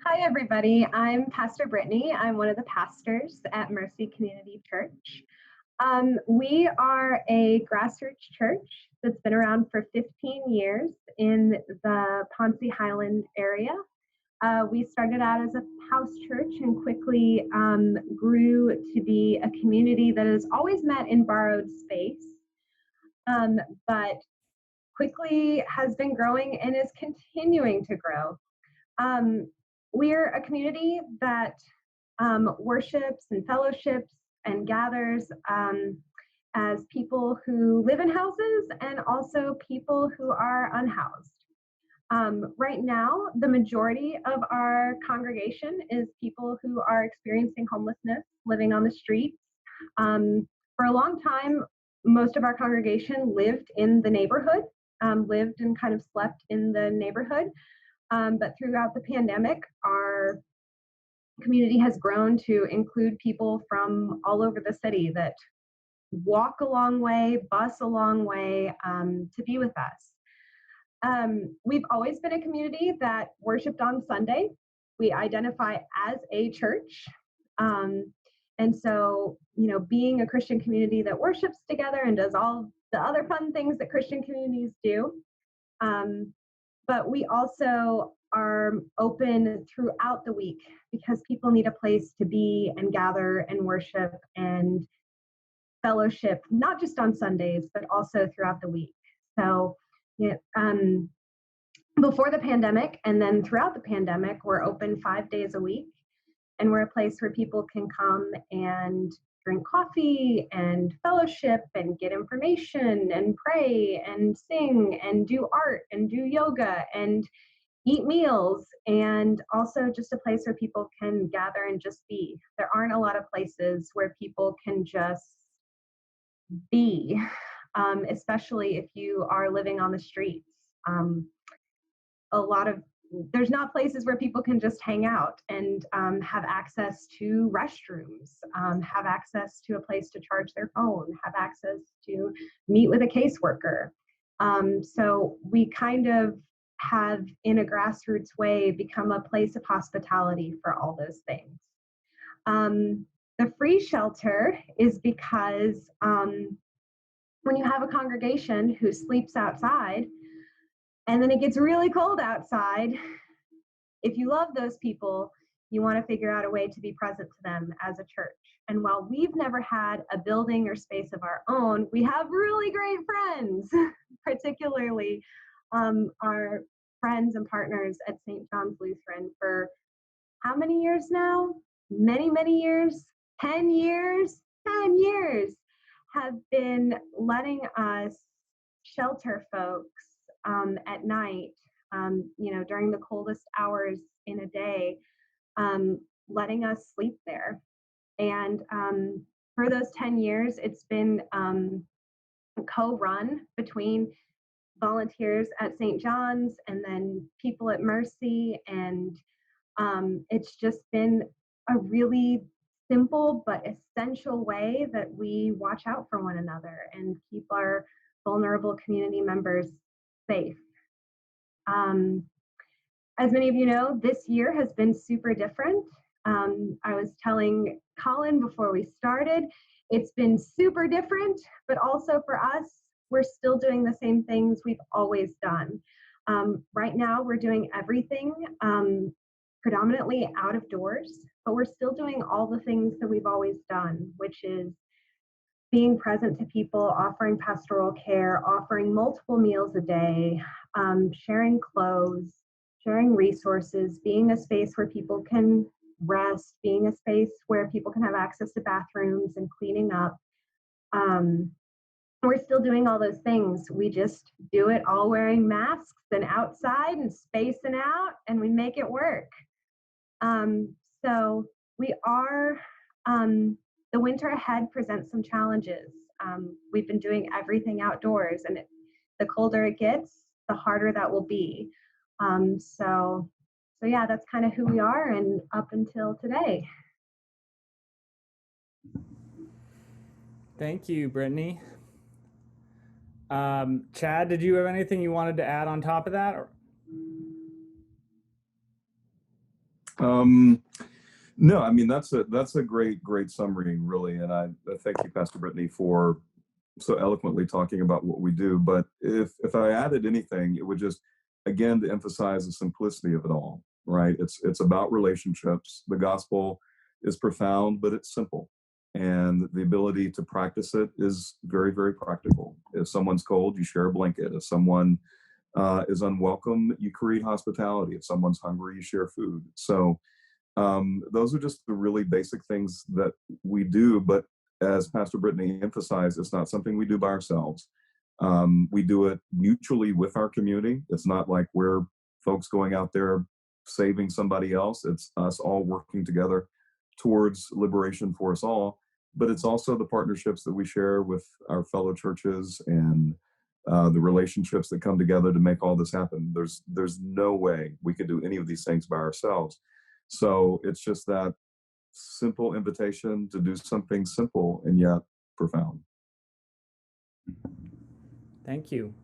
Hi, everybody. I'm Pastor Brittany. I'm one of the pastors at Mercy Community Church. We are a grassroots church that's been around for 15 years in the Ponce Highland area. We started out as a house church and quickly grew to be a community that has always met in borrowed space, but quickly has been growing and is continuing to grow. We're a community that worships and fellowships and gathers as people who live in houses and also people who are unhoused. Right now, the majority of our congregation is people who are experiencing homelessness, living on the streets. For a long time, most of our congregation lived in the neighborhood, lived and kind of slept in the neighborhood. But throughout the pandemic, our community has grown to include people from all over the city that walk a long way, bus a long way to be with us. We've always been a community that worshiped on Sunday. We identify as a church. And so, being a Christian community that worships together and does all the other fun things that Christian communities do. But we also are open throughout the week because people need a place to be and gather and worship and fellowship, not just on Sundays, but also throughout the week. So before the pandemic and then throughout the pandemic, we're open 5 days a week. And we're a place where people can come and drink coffee and fellowship and get information and pray and sing and do art and do yoga and eat meals, and also just a place where people can gather and just be. There aren't a lot of places where people can just be, especially if you are living on the streets. There's not places where people can just hang out and have access to restrooms, have access to a place to charge their phone, have access to meet with a caseworker. So we kind of have, in a grassroots way, become a place of hospitality for all those things. The free shelter is because when you have a congregation who sleeps outside, and then it gets really cold outside, if you love those people, you want to figure out a way to be present to them as a church. And while we've never had a building or space of our own, we have really great friends, particularly our friends and partners at St. John's Lutheran for how many years now? Many, many years, 10 years, 10 years have been letting us shelter folks at night, during the coldest hours in a day, letting us sleep there. And for those 10 years, it's been co-run between volunteers at St. John's and then people at Mercy. And it's just been a really simple but essential way that we watch out for one another and keep our vulnerable community members safe. As many of you know, this year has been super different. I was telling Colin before we started, it's been super different, but also for us, we're still doing the same things we've always done. Right now, we're doing everything predominantly out of doors, but we're still doing all the things that we've always done, which is being present to people, offering pastoral care, offering multiple meals a day, sharing clothes, sharing resources, being a space where people can rest, being a space where people can have access to bathrooms and cleaning up. We're still doing all those things. We just do it all wearing masks and outside and spacing out, and we make it work. So we are, the winter ahead presents some challenges. We've been doing everything outdoors, and the colder it gets, the harder that will be. So yeah, that's kind of who we are and up until today. Thank you, Brittany. Chad, did you have anything you wanted to add on top of that? Um, no, I mean that's a great summary, really, and I thank you, Pastor Brittany, for so eloquently talking about what we do. But if I added anything, it would just again to emphasize the simplicity of it all. Right? It's about relationships. The gospel is profound, but it's simple, and the ability to practice it is very practical. If someone's cold, you share a blanket. If someone is unwelcome, you create hospitality. If someone's hungry, you share food. So those are just the really basic things that we do. But as Pastor Brittany emphasized, it's not something we do by ourselves. We do it mutually with our community. It's not like we're folks going out there saving somebody else. It's us all working together towards liberation for us all. But it's also the partnerships that we share with our fellow churches and the relationships that come together to make all this happen. There's no way we could do any of these things by ourselves. So it's just that simple invitation to do something simple and yet profound. Thank you.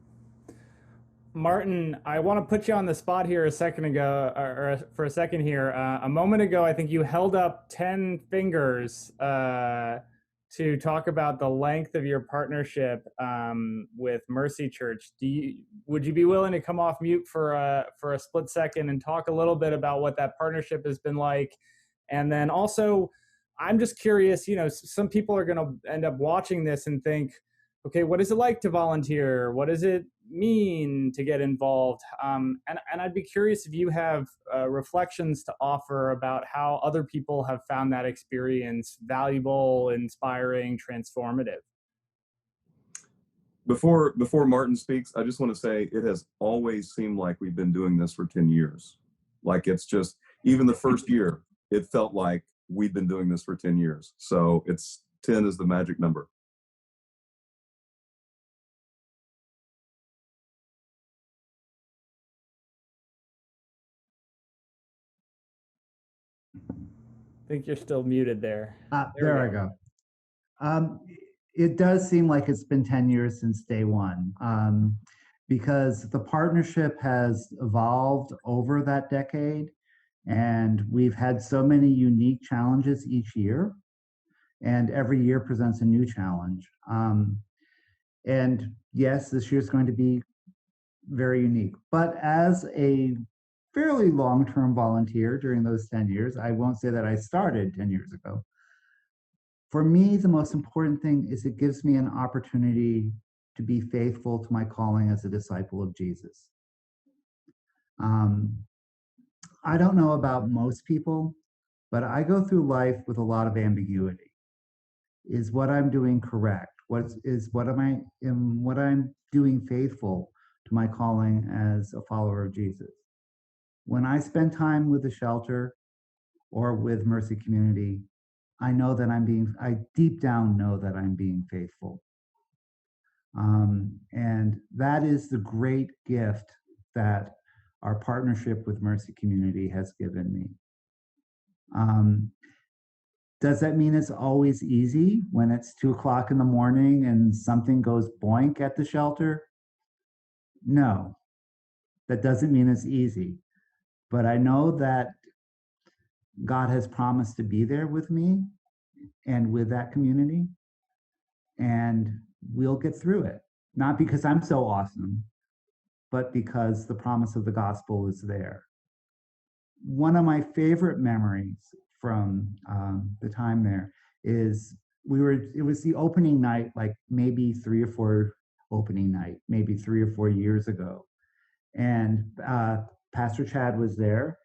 Martin, I want to put you on the spot here a second ago, or for a second here. A moment ago, I think you held up 10 fingers to talk about the length of your partnership with Mercy Church. Would you be willing to come off mute for a split second and talk a little bit about what that partnership has been like? And then also, I'm just curious, some people are going to end up watching this and think, okay, what is it like to volunteer? What does it mean to get involved? And I'd be curious if you have reflections to offer about how other people have found that experience valuable, inspiring, transformative. Before Martin speaks, I just want to say it has always seemed like we've been doing this for 10 years. Like it's just, even the first year, it felt like we've been doing this for 10 years. So 10 is the magic number. I think you're still muted there. There I go. It does seem like it's been 10 years since day one, because the partnership has evolved over that decade, and we've had so many unique challenges each year, and every year presents a new challenge. And yes, this year is going to be very unique, but as a fairly long-term volunteer during those 10 years, I won't say that I started 10 years ago. For me, the most important thing is it gives me an opportunity to be faithful to my calling as a disciple of Jesus. I don't know about most people, but I go through life with a lot of ambiguity. Is what I'm doing correct? What I'm doing faithful to my calling as a follower of Jesus? When I spend time with the shelter or with Mercy Community, I deep down know that I'm being faithful. And that is the great gift that our partnership with Mercy Community has given me. Does that mean it's always easy when it's 2 o'clock in the morning and something goes boink at the shelter? No, that doesn't mean it's easy. But I know that God has promised to be there with me and with that community, and we'll get through it. Not because I'm so awesome, but because the promise of the gospel is there. One of my favorite memories from the time there is it was the opening night, like maybe 3 or 4 opening night, maybe 3 or 4 years ago. And Pastor Chad was there,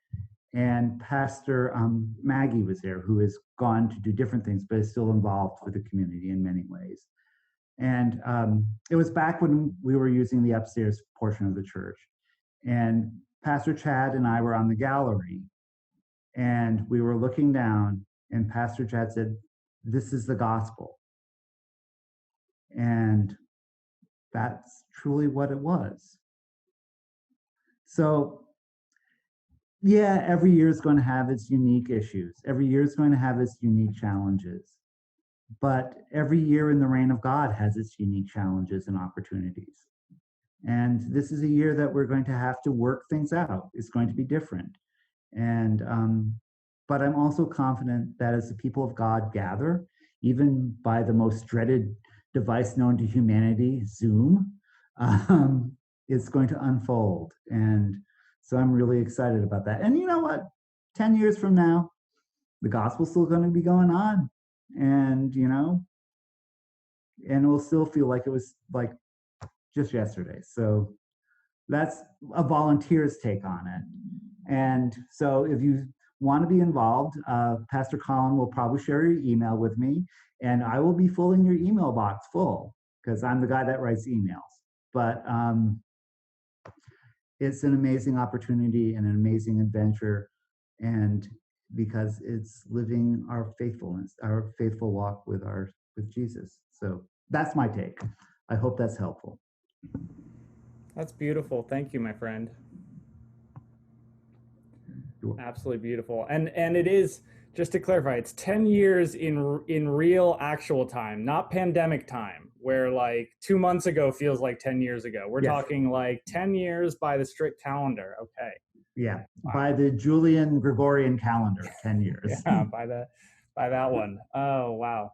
and Pastor Maggie was there, who has gone to do different things, but is still involved with the community in many ways. And it was back when we were using the upstairs portion of the church. And Pastor Chad and I were on the gallery, and we were looking down, and Pastor Chad said, "This is the gospel." And that's truly what it was. So yeah, every year is going to have its unique issues. Every year is going to have its unique challenges. But every year in the reign of God has its unique challenges and opportunities. And this is a year that we're going to have to work things out. It's going to be different. And but I'm also confident that as the people of God gather, even by the most dreaded device known to humanity, Zoom, it's going to unfold. And so I'm really excited about that. And you know what? 10 years from now, the gospel's still going to be going on. And, you know, and it will still feel like it was like just yesterday. So that's a volunteer's take on it. And so if you want to be involved, Pastor Colin will probably share your email with me, and I will be filling your email box full because I'm the guy that writes emails. But it's an amazing opportunity and an amazing adventure, and because it's living our faithfulness, our faithful walk with Jesus. So that's my take. I hope that's helpful. That's beautiful. Thank you, my friend. Absolutely beautiful. And it is, just to clarify, it's 10 years in real actual time, not pandemic time, where like 2 months ago feels like 10 years ago. We're talking like 10 years by the strict calendar. Okay. Yeah. Wow. By the Julian Gregorian calendar, 10 years. Yeah, by that one. Oh, wow.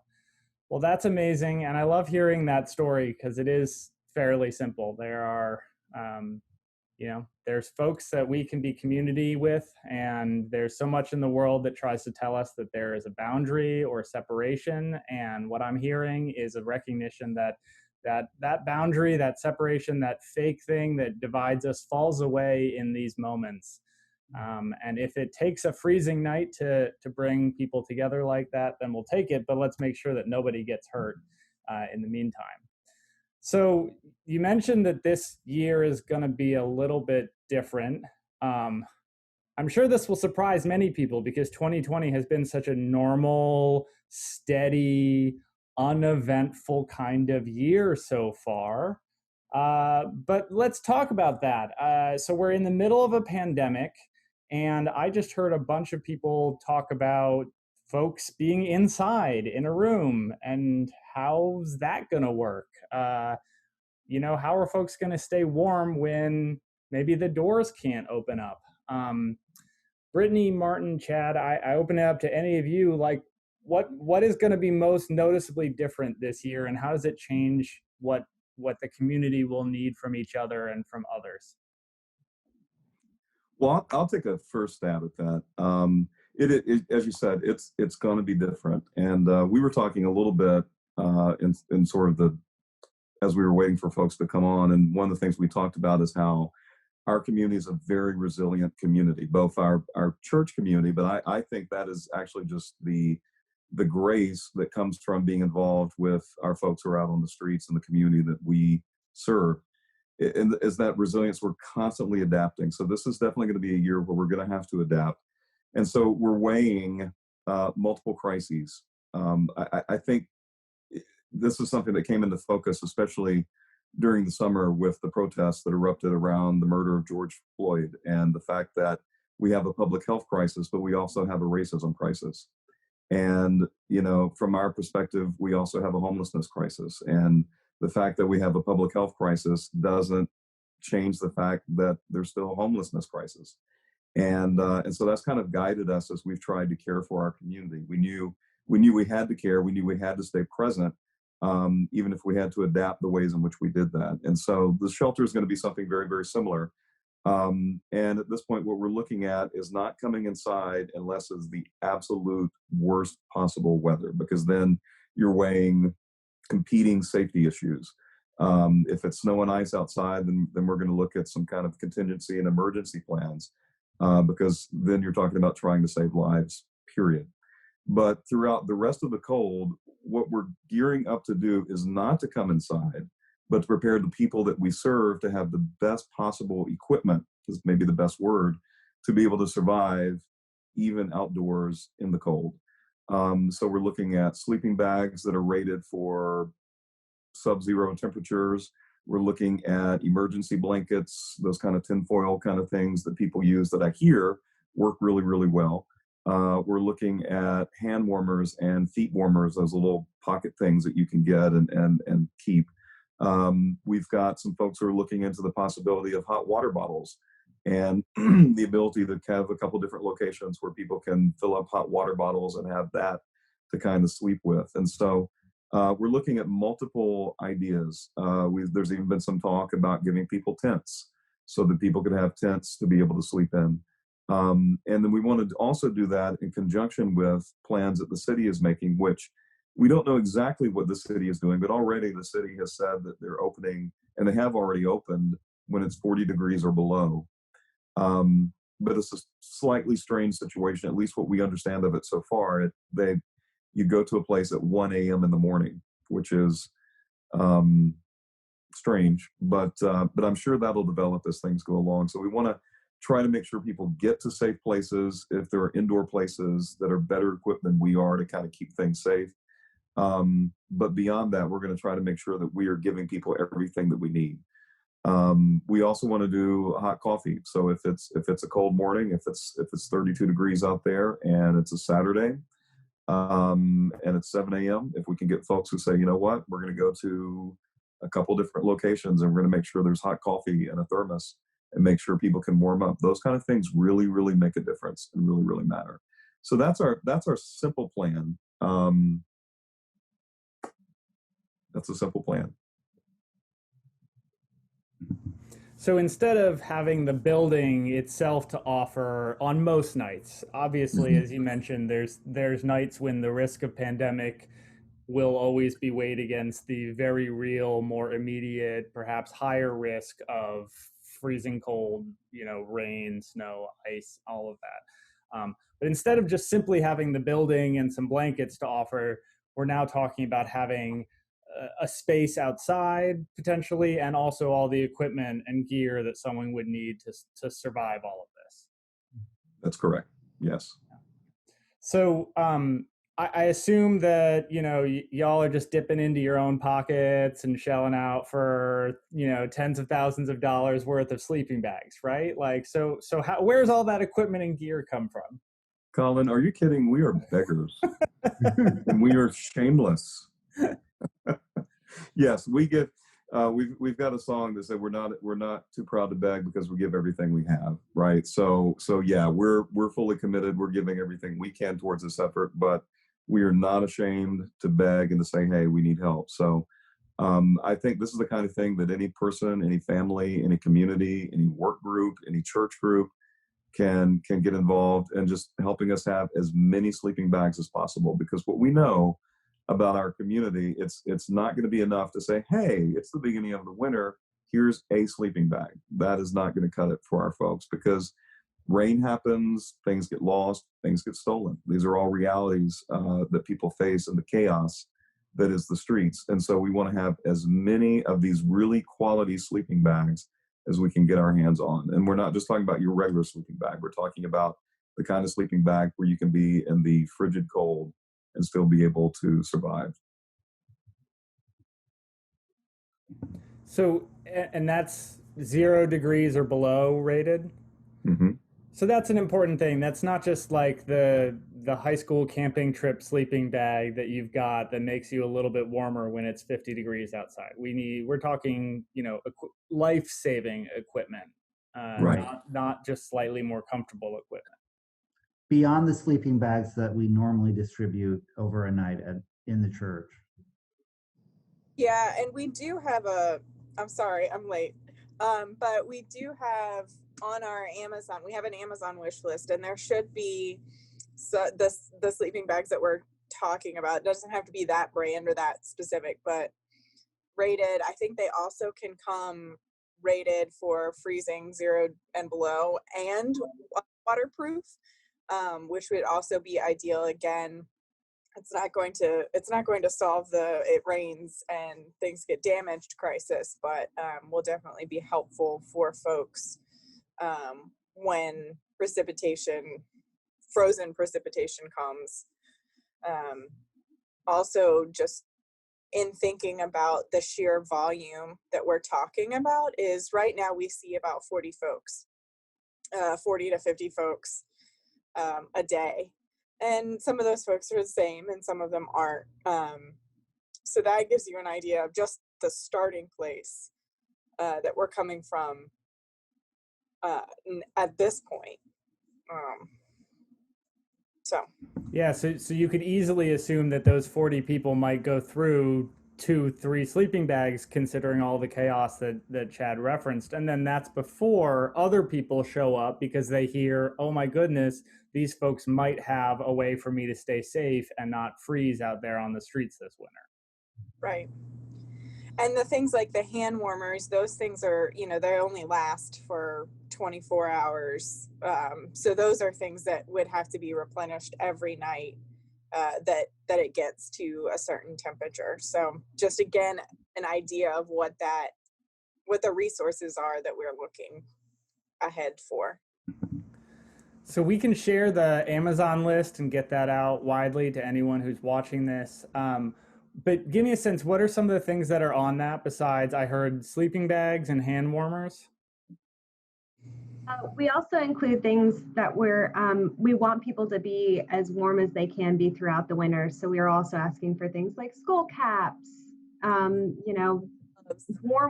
Well, that's amazing. And I love hearing that story because it is fairly simple. There are, you know, there's folks that we can be community with, and there's so much in the world that tries to tell us that there is a boundary or separation. And what I'm hearing is a recognition that boundary, that separation, that fake thing that divides us falls away in these moments. And if it takes a freezing night to bring people together like that, then we'll take it, but let's make sure that nobody gets hurt in the meantime. So you mentioned that this year is going to be a little bit different. I'm sure this will surprise many people because 2020 has been such a normal, steady, uneventful kind of year so far. But let's talk about that. So we're in the middle of a pandemic, and I just heard a bunch of people talk about folks being inside in a room, and how's that going to work? You know, how are folks going to stay warm when maybe the doors can't open up? Brittany, Martin, Chad, I open it up to any of you. Like, what is going to be most noticeably different this year, and how does it change what the community will need from each other and from others? Well, I'll take a first stab at that. It as you said, it's going to be different, and we were talking a little bit in sort of as we were waiting for folks to come on, and one of the things we talked about is how our community is a very resilient community, both our church community, but I think that is actually just the grace that comes from being involved with our folks who are out on the streets in the community that we serve. And is that resilience, we're constantly adapting. So this is definitely going to be a year where we're going to have to adapt. And so we're weighing multiple crises. I think this is something that came into focus, especially during the summer with the protests that erupted around the murder of George Floyd, and the fact that we have a public health crisis, but we also have a racism crisis. And, you know, from our perspective, we also have a homelessness crisis. And the fact that we have a public health crisis doesn't change the fact that there's still a homelessness crisis. And so that's kind of guided us as we've tried to care for our community. We knew we had to care. We knew we had to stay present, even if we had to adapt the ways in which we did that. And so the shelter is going to be something very, very similar. And at this point, what we're looking at is not coming inside unless it's the absolute worst possible weather, because then you're weighing competing safety issues. If it's snow and ice outside, then we're going to look at some kind of contingency and emergency plans, because then you're talking about trying to save lives, period. But throughout the rest of the cold, what we're gearing up to do is not to come inside, but to prepare the people that we serve to have the best possible equipment, is maybe the best word, to be able to survive even outdoors in the cold. So we're looking at sleeping bags that are rated for sub-zero temperatures. We're looking at emergency blankets, those kind of tinfoil kind of things that people use that I hear work really, really well. We're looking at hand warmers and feet warmers, those little pocket things that you can get and keep. We've got some folks who are looking into the possibility of hot water bottles and the ability to have a couple different locations where people can fill up hot water bottles and have that to kind of sleep with. And so we're looking at multiple ideas. There's even been some talk about giving people tents so that people could have tents to be able to sleep in. And then we want to also do that in conjunction with plans that the city is making, which we don't know exactly what the city is doing, but already the city has said that they're opening, and they have already opened when it's 40 degrees or below. But it's a slightly strange situation, at least what we understand of it so far. You go to a place at 1 a.m. in the morning, which is strange, but I'm sure that'll develop as things go along. So we want to try to make sure people get to safe places. If there are indoor places that are better equipped than we are to kind of keep things safe. But beyond that, we're going to try to make sure that we are giving people everything that we need. We also want to do hot coffee. So if it's a cold morning, if it's 32 degrees out there and it's a Saturday, and it's 7 a.m., if we can get folks who say, you know what, we're going to go to a couple different locations and we're going to make sure there's hot coffee and a thermos and make sure people can warm up. Those kind of things really, really make a difference and really, really matter. So that's our simple plan. That's a simple plan. So instead of having the building itself to offer on most nights, obviously, as you mentioned, there's nights when the risk of pandemic will always be weighed against the very real, more immediate, perhaps higher risk of freezing cold, rain, snow, ice, all of that. But instead of just simply having the building and some blankets to offer, we're now talking about having a space outside potentially, and also all the equipment and gear that someone would need to survive all of this. That's correct. Yes. So I assume that y'all are just dipping into your own pockets and shelling out for tens of thousands of dollars worth of sleeping bags, right? Like so where's all that equipment and gear come from? Colin, are you kidding? We are beggars and we are shameless. Yes, we give. We've got a song that said we're not too proud to beg because we give everything we have, right? So yeah, we're fully committed. We're giving everything we can towards this effort, but we are not ashamed to beg and to say, hey, we need help. So I think this is the kind of thing that any person, any family, any community, any work group, any church group can get involved in just helping us have as many sleeping bags as possible. Because what we know about our community, it's not going to be enough to say, hey, it's the beginning of the winter, here's a sleeping bag. That is not going to cut it for our folks, because rain happens, things get lost, things get stolen. These are all realities that people face in the chaos that is the streets. And so we want to have as many of these really quality sleeping bags as we can get our hands on. And we're not just talking about your regular sleeping bag. We're talking about the kind of sleeping bag where you can be in the frigid cold and still be able to survive. So, and that's 0 degrees or below rated? Mm-hmm. So that's an important thing. That's not just like the high school camping trip sleeping bag that you've got that makes you a little bit warmer when it's 50 degrees outside. We're talking, life-saving equipment, Right. not just slightly more comfortable equipment. Beyond the sleeping bags that we normally distribute over a night in the church. Yeah, and we do have I'm sorry, I'm late. But we do have on our Amazon, we have an Amazon wish list, and there should be the sleeping bags that we're talking about. It doesn't have to be that brand or that specific, but rated. I think they also can come rated for freezing 0 and below and waterproof, which would also be ideal. Again, it's not going to solve the it rains and things get damaged crisis, but will definitely be helpful for folks when frozen precipitation comes. Also, just in thinking about the sheer volume that we're talking about, is right now we see about 40 to 50 folks a day. And some of those folks are the same and some of them aren't. So that gives you an idea of just the starting place that we're coming from. at this point. Yeah, so you could easily assume that those 40 people might go through 2-3 sleeping bags, considering all the chaos that Chad referenced. And then that's before other people show up because they hear, oh my goodness, these folks might have a way for me to stay safe and not freeze out there on the streets this winter. Right. And the things like the hand warmers, those things are, they only last for 24 hours. So those are things that would have to be replenished every night, that it gets to a certain temperature. So just again, an idea of what the resources are that we're looking ahead for. So we can share the Amazon list and get that out widely to anyone who's watching this. But give me a sense, what are some of the things that are on that besides, I heard sleeping bags and hand warmers? We also include things that we want people to be as warm as they can be throughout the winter. So we are also asking for things like skull caps, warm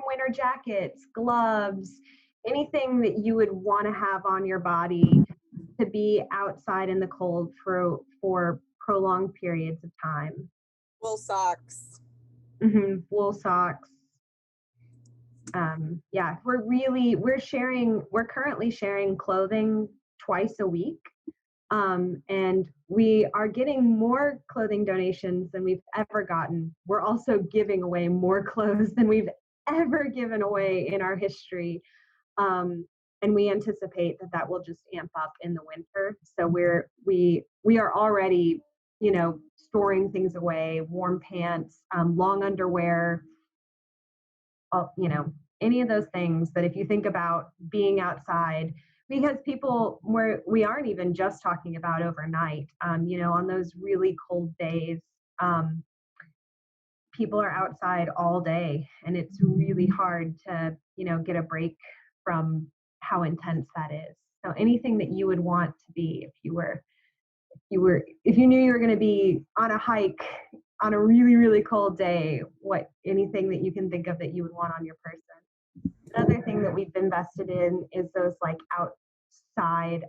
winter jackets, gloves, anything that you would want to have on your body to be outside in the cold for prolonged periods of time. Wool socks. Mm-hmm. Wool socks. We're currently sharing clothing twice a week. And we are getting more clothing donations than we've ever gotten. We're also giving away more clothes than we've ever given away in our history. And we anticipate that will just amp up in the winter. So we are already, storing things away, warm pants, long underwear, any of those things that if you think about being outside, because we aren't even just talking about overnight, on those really cold days, people are outside all day and it's really hard to, get a break from how intense that is. So anything that you would want to be if you knew you were going to be on a hike on a really, really cold day, anything that you can think of that you would want on your person. Another thing that we've invested in is those like outside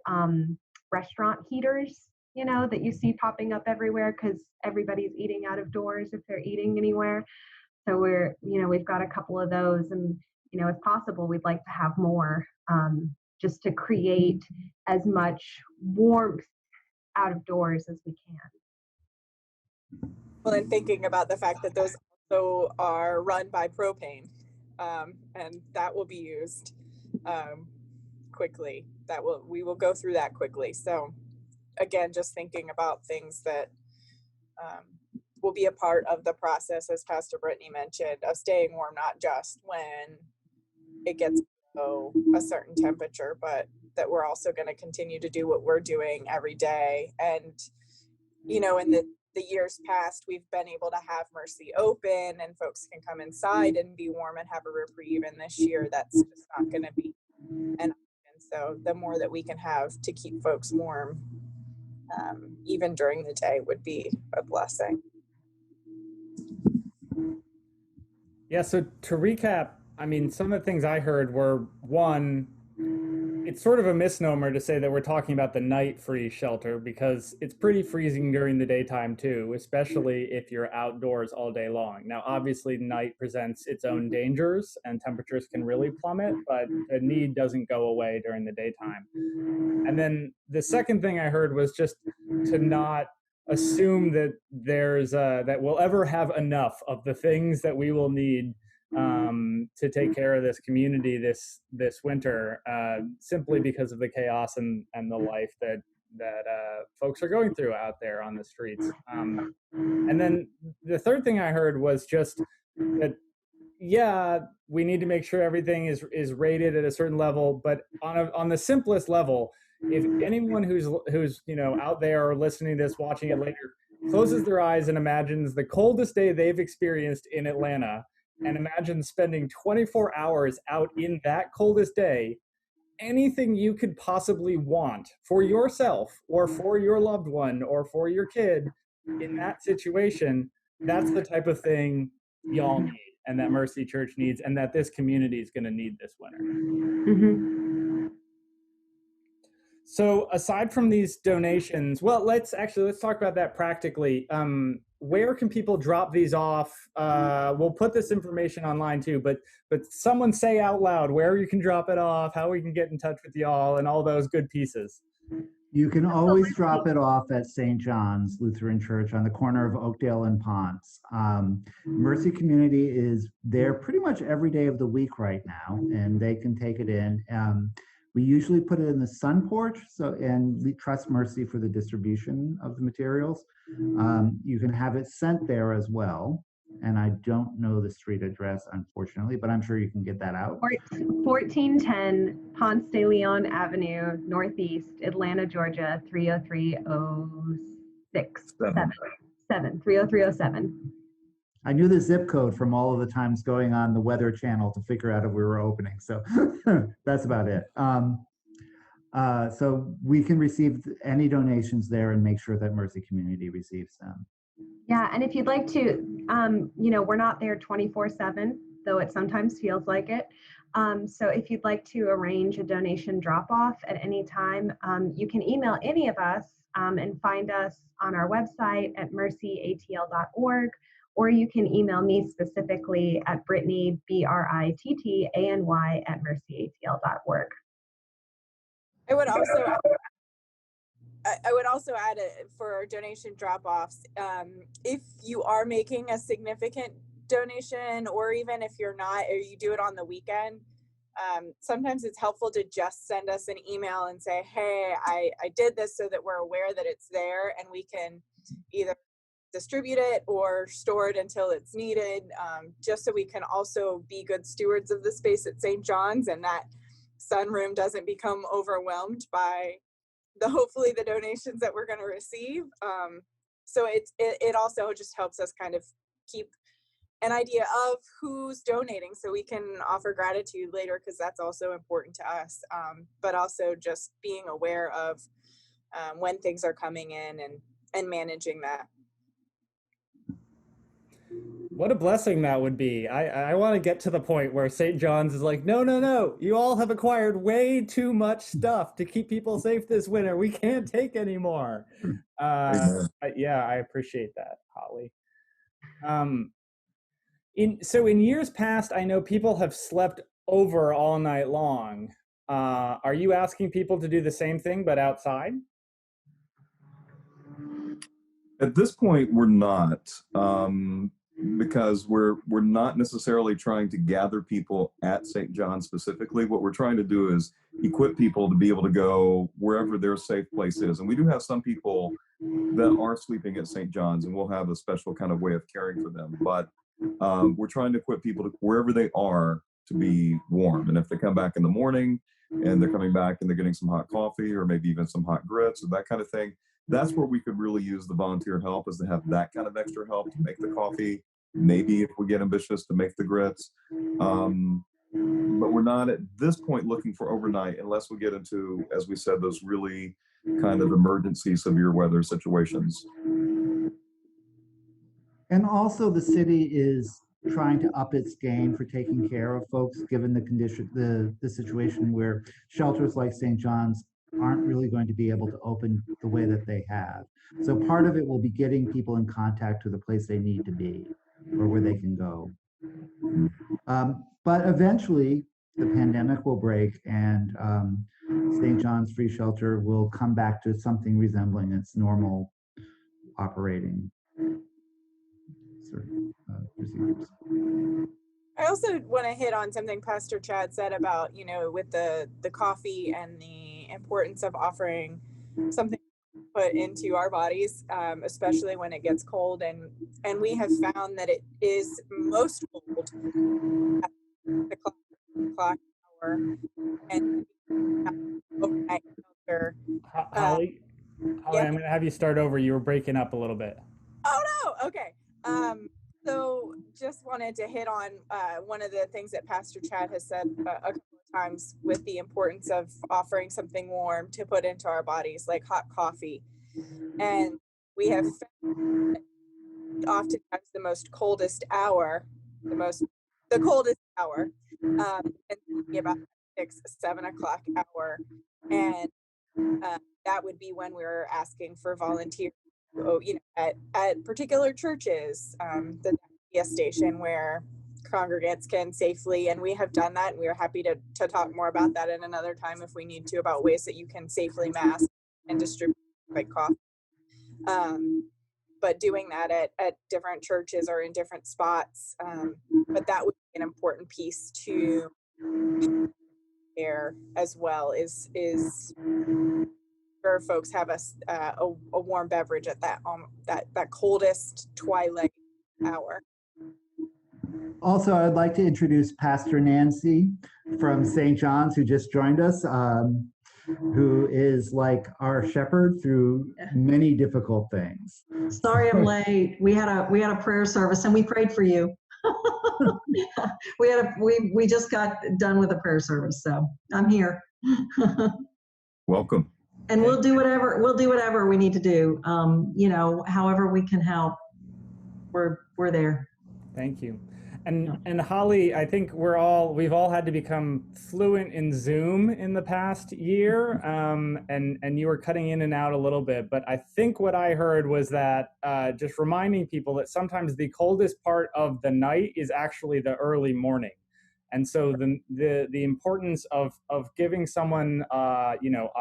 restaurant heaters, that you see popping up everywhere because everybody's eating out of doors if they're eating anywhere. So we've got a couple of those, and if possible, we'd like to have more, just to create as much warmth out of doors as we can. Well, and thinking about the fact that those also are run by propane, and that will be used quickly. We will go through that quickly. So again, just thinking about things that will be a part of the process, as Pastor Brittany mentioned, of staying warm, not just when it gets below a certain temperature, but that we're also going to continue to do what we're doing every day. And, in the years past, we've been able to have Mercy open and folks can come inside and be warm and have a reprieve. And this year, that's just not going to be an option. So the more that we can have to keep folks warm, even during the day, would be a blessing. Yeah, so to recap, some of the things I heard were, one, it's sort of a misnomer to say that we're talking about the night freeze shelter because it's pretty freezing during the daytime too, especially if you're outdoors all day long. Now, obviously, night presents its own dangers and temperatures can really plummet, but the need doesn't go away during the daytime. And then the second thing I heard was just to not assume that that we'll ever have enough of the things that we will need to take care of this community this winter, simply because of the chaos and the life that folks are going through out there on the streets. And then the third thing I heard was just that, yeah, we need to make sure everything is rated at a certain level, but on the simplest level, if anyone who's out there or listening to this, watching it later, closes their eyes and imagines the coldest day they've experienced in Atlanta, and imagine spending 24 hours out in that coldest day, anything you could possibly want for yourself or for your loved one or for your kid in that situation, that's the type of thing y'all need and that Mercy Church needs and that this community is going to need this winter. Mm-hmm. So aside from these donations, well, let's talk about that practically. Where can people drop these off? We'll put this information online too, but someone say out loud where you can drop it off, how we can get in touch with y'all, and all those good pieces. You can always drop it off at St. John's Lutheran Church on the corner of Oakdale and Ponce. Mercy Community is there pretty much every day of the week right now, and they can take it in. We usually put it in the sun porch, and we trust Mercy for the distribution of the materials. You can have it sent there as well. And I don't know the street address, unfortunately, but I'm sure you can get that out. 1410 Ponce de Leon Avenue, Northeast, Atlanta, Georgia, 30307. I knew the zip code from all of the times going on the Weather Channel to figure out if we were opening. So that's about it. So we can receive any donations there and make sure that Mercy Community receives them. Yeah, and if you'd like to, we're not there 24/7, though it sometimes feels like it. So if you'd like to arrange a donation drop-off at any time, you can email any of us and find us on our website at mercyatl.org, or you can email me specifically at Brittany, BRITTANY, at mercyatl.org. I would also add for donation drop-offs, if you are making a significant donation, or even if you're not, or you do it on the weekend, sometimes it's helpful to just send us an email and say, hey, I did this, so that we're aware that it's there and we can either distribute it or store it until it's needed, just so we can also be good stewards of the space at St. John's, and that sunroom doesn't become overwhelmed by hopefully the donations that we're going to receive. So it also just helps us kind of keep an idea of who's donating, so we can offer gratitude later, because that's also important to us. But also just being aware of when things are coming in and managing that. What a blessing that would be. I want to get to the point where St. John's is like, no, you all have acquired way too much stuff to keep people safe this winter. We can't take anymore. Yeah, I appreciate that, Holly. In years past, I know people have slept over all night long. Are you asking people to do the same thing, but outside? At this point, we're not. Because we're not necessarily trying to gather people at St. John specifically. What we're trying to do is equip people to be able to go wherever their safe place is. And we do have some people that are sleeping at St. John's, and we'll have a special kind of way of caring for them. But we're trying to equip people to wherever they are to be warm. And if they come back in the morning and they're coming back and they're getting some hot coffee or maybe even some hot grits or that kind of thing, that's where we could really use the volunteer help, is to have that kind of extra help to make the coffee, maybe if we get ambitious to make the grits. But we're not at this point looking for overnight, unless we get into, as we said, those really kind of emergency severe weather situations. And also the city is trying to up its game for taking care of folks, given the condition, the situation where shelters like St. John's aren't really going to be able to open the way that they have. So part of it will be getting people in contact to the place they need to be, or where they can go. But eventually the pandemic will break, and St. John's Free Shelter will come back to something resembling its normal operating procedures. I also want to hit on something Pastor Chad said about, with the coffee and the importance of offering something to put into our bodies, especially when it gets cold. And we have found that it is most cold at the clock hour and overnight shelter. Holly, yeah. I'm going to have you start over. You were breaking up a little bit. Oh, no. Okay. So just wanted to hit on one of the things that Pastor Chad has said a couple of times, with the importance of offering something warm to put into our bodies, like hot coffee. And we have found oftentimes the coldest hour, and about 6-7 o'clock hour. And that would be when we're asking for volunteers, at particular churches, the gas station where congregants can safely, and we have done that, and we are happy to talk more about that in another time if we need to, about ways that you can safely mask and distribute like coffee. But doing that at different churches or in different spots, but that would be an important piece to share as well, is sure folks have a warm beverage at that coldest twilight hour. Also, I'd like to introduce Pastor Nancy from St. John's, who just joined us, who is like our shepherd through many difficult things. Sorry I'm late. We had a prayer service and we prayed for you. we just got done with a prayer service, so I'm here. Welcome. And we'll do whatever we need to do. However we can help, we're there. Thank you. And Holly, I think we've all had to become fluent in Zoom in the past year, and you were cutting in and out a little bit, but I think what I heard was that just reminding people that sometimes the coldest part of the night is actually the early morning. And so the importance of giving someone a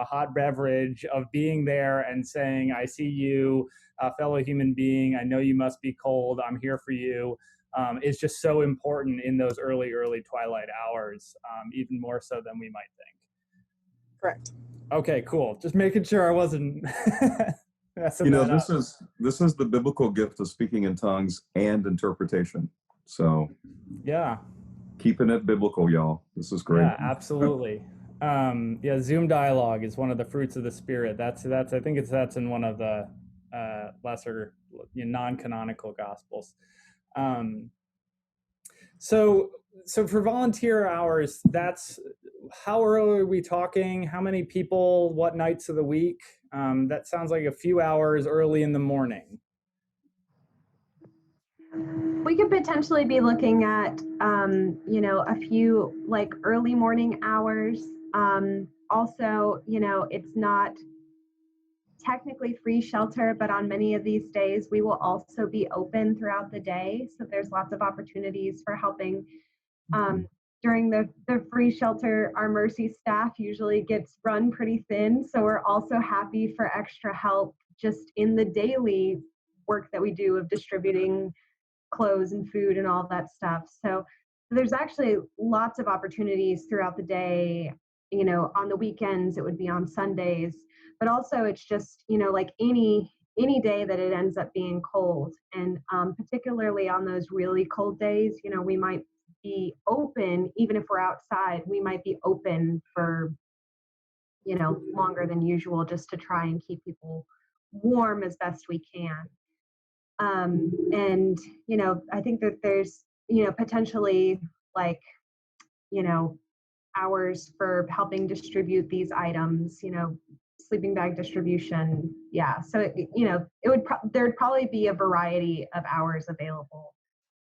hot beverage, of being there and saying, I see you, a fellow human being, I know you must be cold, I'm here for you, is just so important in those early twilight hours, even more so than we might think. Correct. Okay, cool. Just making sure I wasn't This is the biblical gift of speaking in tongues and interpretation. So yeah. Keeping it biblical, y'all. This is great. Yeah, absolutely. Zoom dialogue is one of the fruits of the Spirit. That's I think that's in one of the lesser non-canonical gospels. So for volunteer hours, that's how early are we talking? How many people? What nights of the week? That sounds like a few hours early in the morning. We could potentially be looking at, a few like early morning hours. Also, it's not technically free shelter, but on many of these days, we will also be open throughout the day. So there's lots of opportunities for helping. During the free shelter, our Mercy staff usually gets run pretty thin. So we're also happy for extra help just in the daily work that we do of distributing clothes and food and all that stuff. So there's actually lots of opportunities throughout the day. On the weekends, it would be on Sundays, but also it's just, like any day that it ends up being cold. And particularly on those really cold days, we might be open, even if we're outside, we might be open for, longer than usual, just to try and keep people warm as best we can. And, I think that there's, potentially like, hours for helping distribute these items, sleeping bag distribution. Yeah. So, there'd probably be a variety of hours available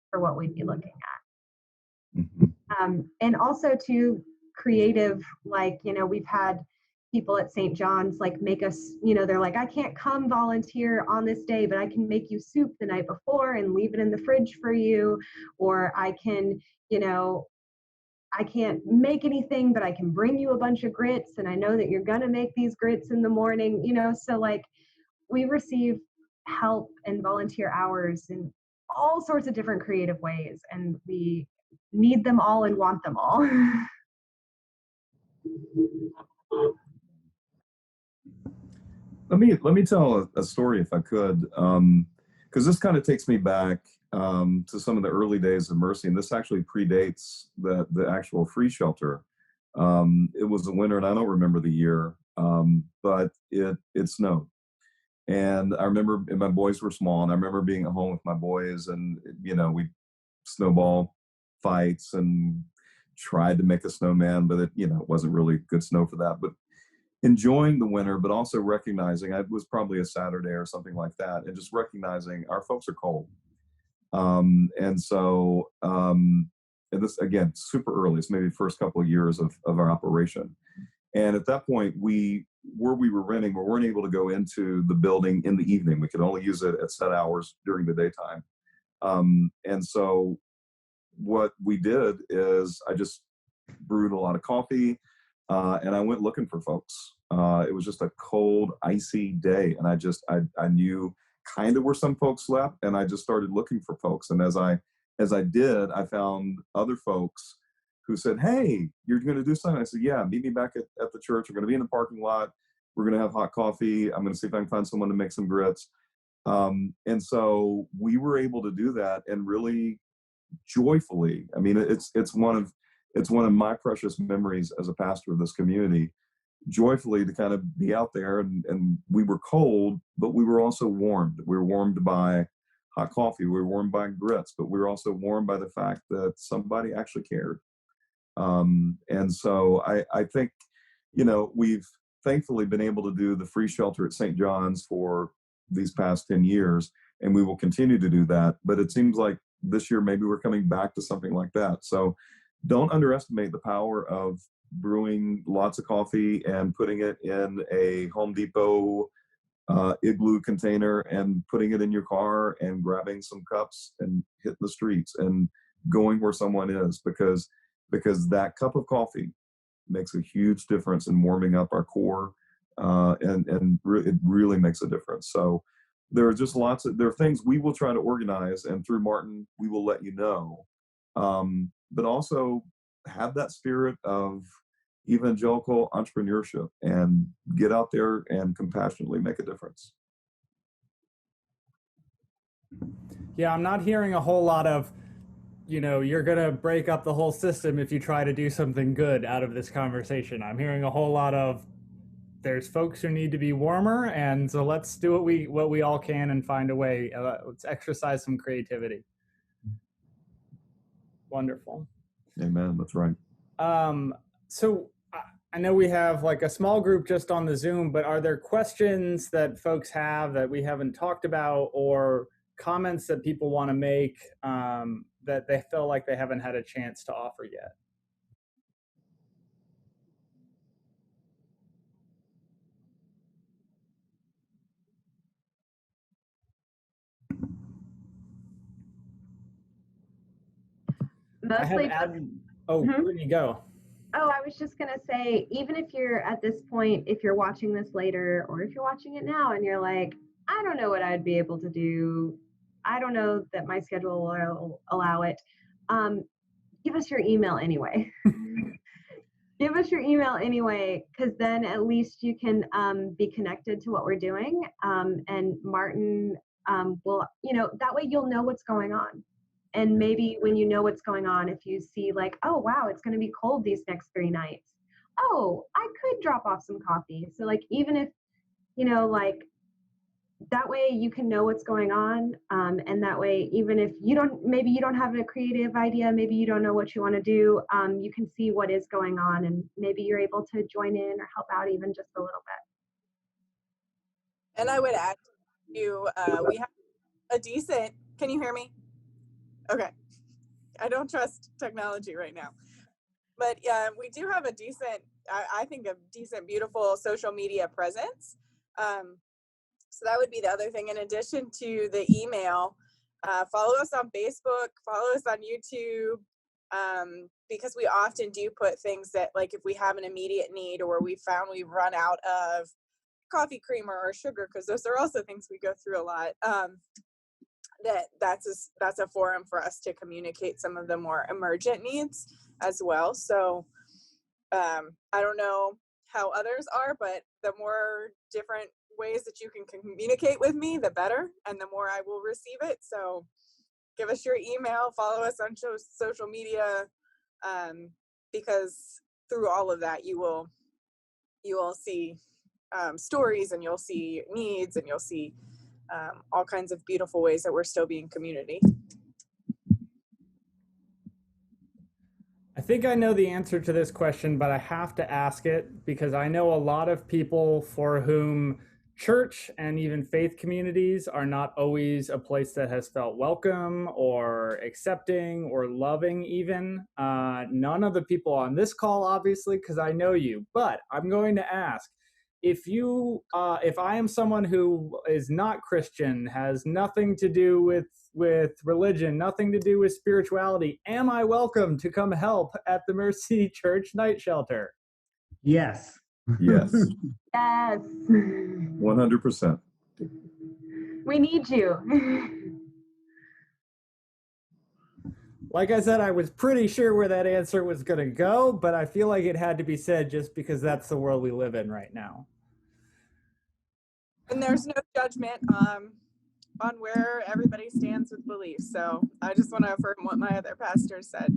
for what we'd be looking at. Mm-hmm. And also to creative, like, we've had people at St. John's like make us, they're like, I can't come volunteer on this day, but I can make you soup the night before and leave it in the fridge for you. Or I can, I can't make anything, but I can bring you a bunch of grits. And I know that you're going to make these grits in the morning, so like we receive help and volunteer hours in all sorts of different creative ways. And we need them all and want them all. Let me tell a story if I could, because this kind of takes me back to some of the early days of Mercy, and this actually predates the actual free shelter. It was the winter, and I don't remember the year, but it snowed. And I remember, and my boys were small, and I remember being at home with my boys, and we snowball fights and tried to make a snowman, but it wasn't really good snow for that. But enjoying the winter, but also recognizing, it was probably a Saturday or something like that, and just recognizing our folks are cold. And so, and this again, super early, it's maybe the first couple of years of our operation. And at that point, we where we were renting, we weren't able to go into the building in the evening. We could only use it at set hours during the daytime. And so what we did is I just brewed a lot of coffee, and I went looking for folks. It was just a cold, icy day, and I knew kind of where some folks slept, and I just started looking for folks. And as I did, I found other folks who said, "Hey, you're going to do something?" I said, "Yeah, meet me back at the church. We're going to be in the parking lot. We're going to have hot coffee. I'm going to see if I can find someone to make some grits." And so we were able to do that, and really joyfully. I mean, it's one of my precious memories as a pastor of this community. Joyfully to kind of be out there, and we were cold, but we were also warmed. We were warmed by hot coffee. We were warmed by grits, but we were also warmed by the fact that somebody actually cared. And so I think, we've thankfully been able to do the free shelter at St. John's for these past 10 years, and we will continue to do that. But it seems like this year, maybe we're coming back to something like that. So don't underestimate the power of brewing lots of coffee and putting it in a Home Depot igloo container and putting it in your car and grabbing some cups and hitting the streets and going where someone is, because that cup of coffee makes a huge difference in warming up our core, and it really makes a difference. So there are just there are things we will try to organize, and through Martin, we will let you know. But also have that spirit of evangelical entrepreneurship and get out there and compassionately make a difference. Yeah, I'm not hearing a whole lot of, you're going to break up the whole system if you try to do something good out of this conversation. I'm hearing a whole lot of, there's folks who need to be warmer, and so let's do what we all can and find a way. Let's exercise some creativity. Wonderful. Amen. That's right. So I know we have like a small group just on the Zoom, but are there questions that folks have that we haven't talked about, or comments that people want to make that they feel like they haven't had a chance to offer yet? Mostly Brittany, go. Oh, I was just going to say, even if you're at this point, if you're watching this later, or if you're watching it now and you're like, I don't know what I'd be able to do, I don't know that my schedule will allow it, give us your email anyway. Give us your email anyway, because then at least you can be connected to what we're doing. And Martin will, that way you'll know what's going on. And maybe when you know what's going on, if you see like, oh, wow, it's going to be cold these next 3 nights. Oh, I could drop off some coffee. So like, even if, that way you can know what's going on. And that way, even if maybe you don't have a creative idea, maybe you don't know what you want to do, you can see what is going on, and maybe you're able to join in or help out even just a little bit. And I would add to you, we have a decent, can you hear me? Okay. I don't trust technology right now. But we do have a decent, I think a decent, beautiful social media presence. So that would be the other thing. In addition to the email, follow us on Facebook, follow us on YouTube, because we often do put things that, like, if we have an immediate need, or we found we've run out of coffee creamer or sugar, because those are also things we go through a lot. That's a forum for us to communicate some of the more emergent needs as well. So I don't know how others are, but the more different ways that you can communicate with me, the better, and the more I will receive it. So give us your email, follow us on social media, because through all of that you will see stories, and you'll see needs, and you'll see all kinds of beautiful ways that we're still being community. I think I know the answer to this question, but I have to ask it because I know a lot of people for whom church and even faith communities are not always a place that has felt welcome or accepting or loving even. None of the people on this call, obviously, because I know you, but I'm going to ask, if I am someone who is not Christian, has nothing to do with religion, nothing to do with spirituality, am I welcome to come help at the Mercy Church night shelter? Yes. Yes. Yes. 100%. We need you. Like I said, I was pretty sure where that answer was going to go, but I feel like it had to be said just because that's the world we live in right now. And there's no judgment on where everybody stands with beliefs. So I just want to affirm what my other pastors said.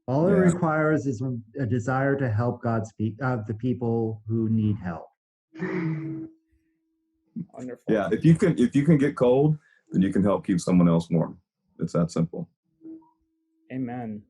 All it Yeah. requires is a desire to help the people who need help. Wonderful. Yeah. If you can get cold, then you can help keep someone else warm. It's that simple. Amen.